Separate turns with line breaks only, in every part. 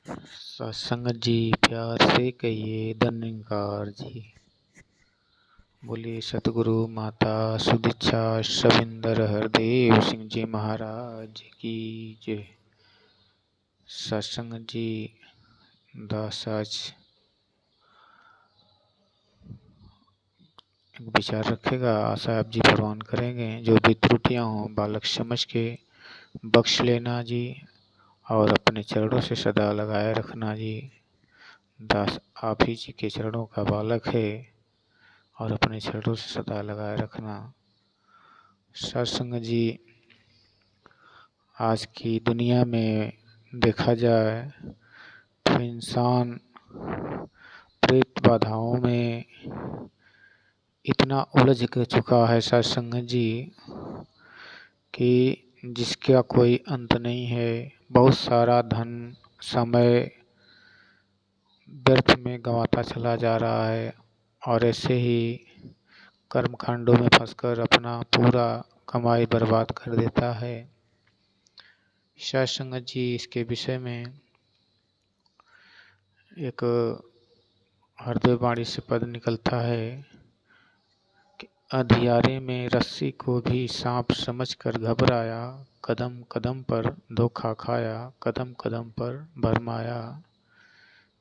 सत्संग जी प्यार से कहिए धन्यकार जी। बोलिए सतगुरु माता सुदीक्षा सविंदर हरदेव सिंह जी महाराज की जय। सत्संग जी दास आज एक विचार रखेगा, आशा आप जी प्रवान करेंगे। जो भी त्रुटियां हों बालक समझ के बख्श लेना जी, और अपने चरणों से सदा लगाए रखना जी। दास आप ही जी के चरणों का बालक है और अपने चरणों से सदा लगाए रखना। सत्संग जी आज की दुनिया में देखा जाए तो इंसान प्रेत बाधाओं में इतना उलझ के चुका है सत्संग जी कि जिसका कोई अंत नहीं है। बहुत सारा धन समय व्यर्थ में गंवाता चला जा रहा है और ऐसे ही कर्मकांडों में फंसकर अपना पूरा कमाई बर्बाद कर देता है। सत्संग जी इसके विषय में एक हृदय वाणी से पद निकलता है कि अंधियारे में रस्सी को भी सांप समझकर घबराया, कदम कदम पर धोखा खाया, कदम कदम पर भरमाया।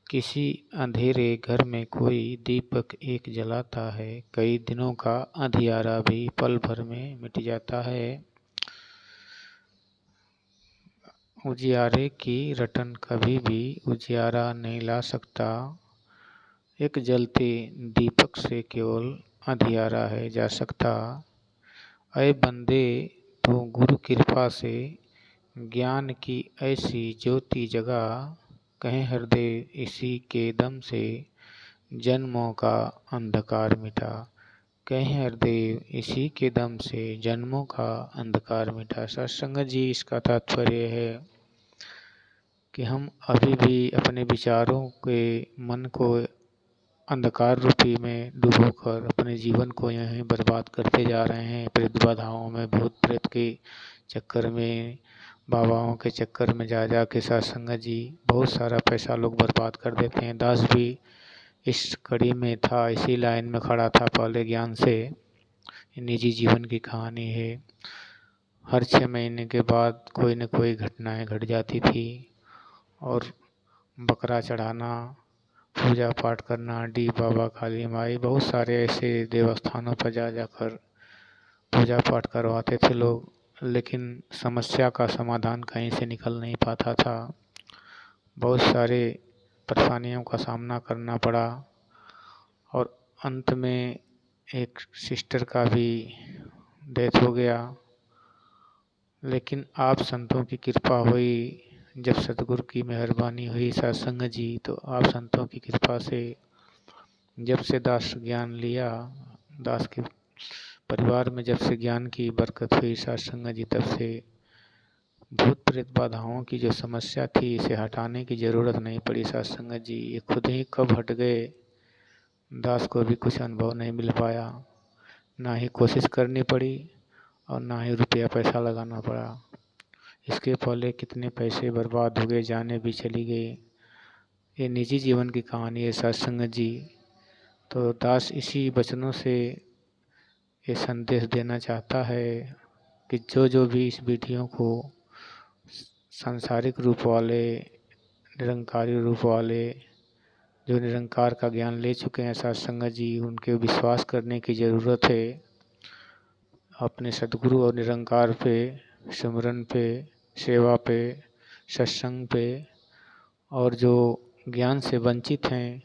किसी अंधेरे घर में कोई दीपक एक जलाता है, कई दिनों का अंधियारा भी पल भर में मिट जाता है। उजियारे की रटन कभी भी उजियारा नहीं ला सकता, एक जलते दीपक से केवल अंधियारा है जा सकता। ऐ बंदे तू गुरु कृपा से ज्ञान की ऐसी ज्योति जगा, कहें हृदय इसी के दम से जन्मों का अंधकार मिटा। कहें हृदय इसी के दम से जन्मों का अंधकार मिटा। सत्संग जी इसका तात्पर्य है कि हम अभी भी अपने विचारों के मन को अंधकार रूपी में डुबोकर अपने जीवन को यहीं बर्बाद करते जा रहे हैं। प्रेत बाधाओं में, भूत प्रेत के चक्कर में, बाबाओं के चक्कर में जा जा के सत्संग जी बहुत सारा पैसा लोग बर्बाद कर देते हैं। दास भी इस कड़ी में था, इसी लाइन में खड़ा था पहले ज्ञान से। निजी जीवन की कहानी है। हर 6 महीने के बाद कोई न कोई घटनाएं घट जाती थी और बकरा चढ़ाना, पूजा पाठ करना, डी बाबा, काली माई, बहुत सारे ऐसे देवस्थानों पर जा जाकर पूजा पाठ करवाते थे लोग, लेकिन समस्या का समाधान कहीं से निकल नहीं पाता था। बहुत सारे परेशानियों का सामना करना पड़ा और अंत में एक सिस्टर का भी डेथ हो गया। लेकिन आप संतों की कृपा हुई, जब सतगुरु की मेहरबानी हुई सत्संग जी, तो आप संतों की कृपा से जब से दास ज्ञान लिया, दास के परिवार में जब से ज्ञान की बरकत हुई सत्संग जी, तब से भूत प्रेत बाधाओं की जो समस्या थी इसे हटाने की ज़रूरत नहीं पड़ी सत्संग जी। ये खुद ही कब हट गए, दास को भी कुछ अनुभव नहीं मिल पाया। ना ही कोशिश करनी पड़ी और ना ही रुपया पैसा लगाना पड़ा। इसके पहले कितने पैसे बर्बाद हो गए, जाने भी चली गई। ये निजी जीवन की कहानी है सत्संग जी। तो दास इसी वचनों से ये संदेश देना चाहता है कि जो भी इस वीडियो को सांसारिक रूप वाले, निरंकारी रूप वाले, जो निरंकार का ज्ञान ले चुके हैं सत्संग जी, उनके विश्वास करने की ज़रूरत है। अपने सद्गुरु और निरंकार पे, सिमरन पे, सेवा पे, सत्संग पे, और जो ज्ञान से वंचित हैं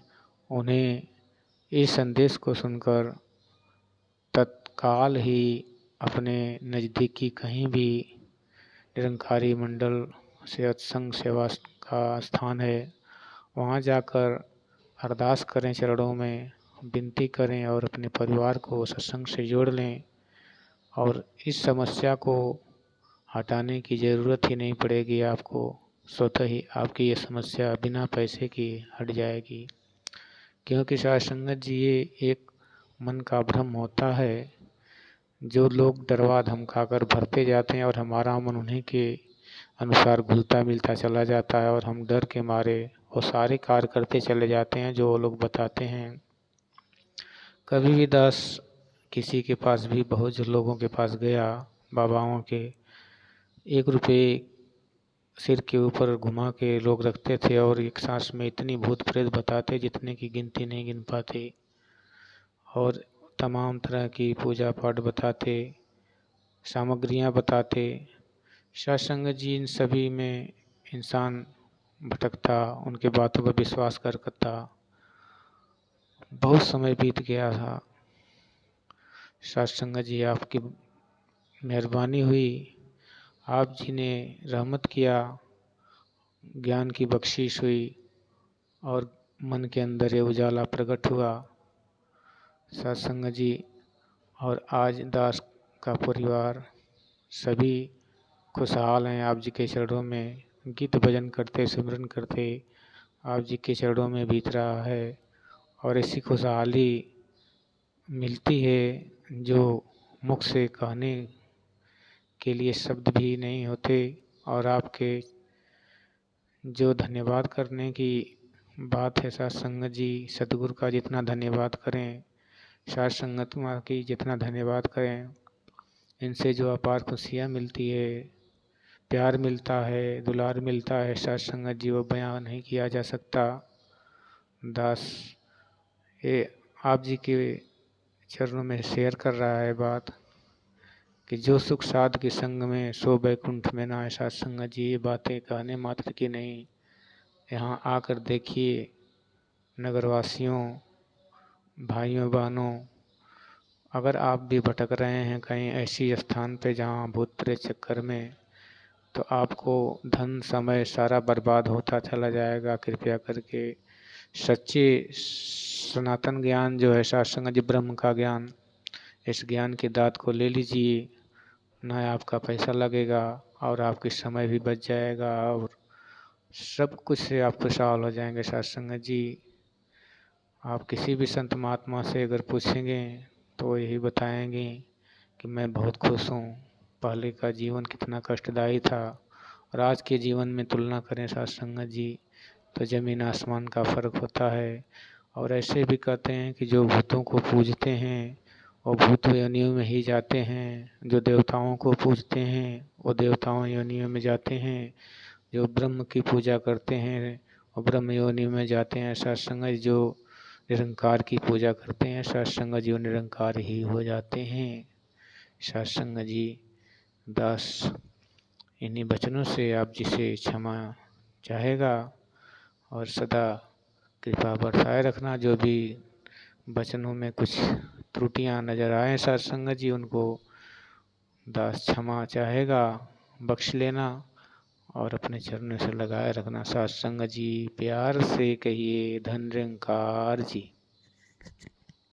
उन्हें इस संदेश को सुनकर तत्काल ही अपने नज़दीकी कहीं भी निरंकारी मंडल से सत्संग सेवा का स्थान है, वहाँ जाकर अरदास करें, चरणों में विनती करें और अपने परिवार को सत्संग से जोड़ लें। और इस समस्या को हटाने की ज़रूरत ही नहीं पड़ेगी आपको, स्वतः ही आपकी ये समस्या बिना पैसे की हट जाएगी। क्योंकि सत्संग जी ये एक मन का भ्रम होता है। जो लोग डरवा धमकाकर भरते जाते हैं और हमारा मन उन्हीं के अनुसार घुलता मिलता चला जाता है और हम डर के मारे वो सारे कार्य करते चले जाते हैं जो वो लोग बताते हैं। कभी भी दास किसी के पास भी बहुत से लोगों के पास गया, बाबाओं के, 1 रुपये सिर के ऊपर घुमा के लोग रखते थे और एक सांस में इतनी भूत प्रेत बताते जितने की गिनती नहीं गिन पाते, और तमाम तरह की पूजा पाठ बताते, सामग्रियाँ बताते। सत्संग जी इन सभी में इंसान भटकता, उनके बातों पर विश्वास करता। बहुत समय बीत गया था। सत्संग जी आपकी मेहरबानी हुई, आप जी ने रहमत किया, ज्ञान की बख्शिश हुई और मन के अंदर ये उजाला प्रकट हुआ। सत्संग जी और आज दास का परिवार सभी खुशहाल हैं। आप जी के चरणों में गीत भजन करते, सिमरन करते आप जी के चरणों में बीत रहा है। और ऐसी खुशहाली मिलती है जो मुख से कहने के लिए शब्द भी नहीं होते। और आपके जो धन्यवाद करने की बात है सत्संग जी, सतगुरु का जितना धन्यवाद करें, सत्संगात्मा की जितना धन्यवाद करें, इनसे जो अपार खुशियाँ मिलती है, प्यार मिलता है, दुलार मिलता है, सत्संग जी वो बयान नहीं किया जा सकता। दास ये आप जी के चरणों में शेयर कर रहा है बात कि जो सुख साध के संग में सो बैकुंठ में ना। सत्संग जी ये बातें कहने मात्र की नहीं, यहाँ आकर देखिए। नगरवासियों, भाइयों बहनों, अगर आप भी भटक रहे हैं कहीं ऐसी स्थान पे जहाँ भूत प्रेत चक्कर में, तो आपको धन समय सारा बर्बाद होता चला जाएगा। कृपया करके सच्चे सनातन ज्ञान जो है सत्संग जी, ब्रह्म का ज्ञान, इस ज्ञान की दात को ले लीजिए। ना आपका पैसा लगेगा और आपकी समय भी बच जाएगा और सब कुछ से आप खुशहाल हो जाएंगे। सत्संग जी आप किसी भी संत महात्मा से अगर पूछेंगे तो यही बताएंगे कि मैं बहुत खुश हूँ। पहले का जीवन कितना कष्टदायी था और आज के जीवन में तुलना करें सत्संग जी तो ज़मीन आसमान का फ़र्क होता है। और ऐसे भी कहते हैं कि जो भूतों को पूजते हैं वो भूत योनियों में ही जाते हैं, जो देवताओं को पूजते हैं वो देवताओं योनियों में जाते हैं, जो ब्रह्म की पूजा करते हैं वो ब्रह्म योनि में जाते हैं। सत्संग जो निरंकार की पूजा करते हैं, सत्संग जी वो निरंकार ही हो जाते हैं। सत्संग जी दास इन्हीं वचनों से आप जिसे क्षमा चाहेगा और सदा कृपा बरसाए रखना। जो भी वचनों में कुछ त्रुटियां नज़र आए सत्संग जी, उनको दास क्षमा चाहेगा, बख्श लेना और अपने चरणों से लगाए रखना। सत्संग जी प्यार से कहिए धन निरंकार जी।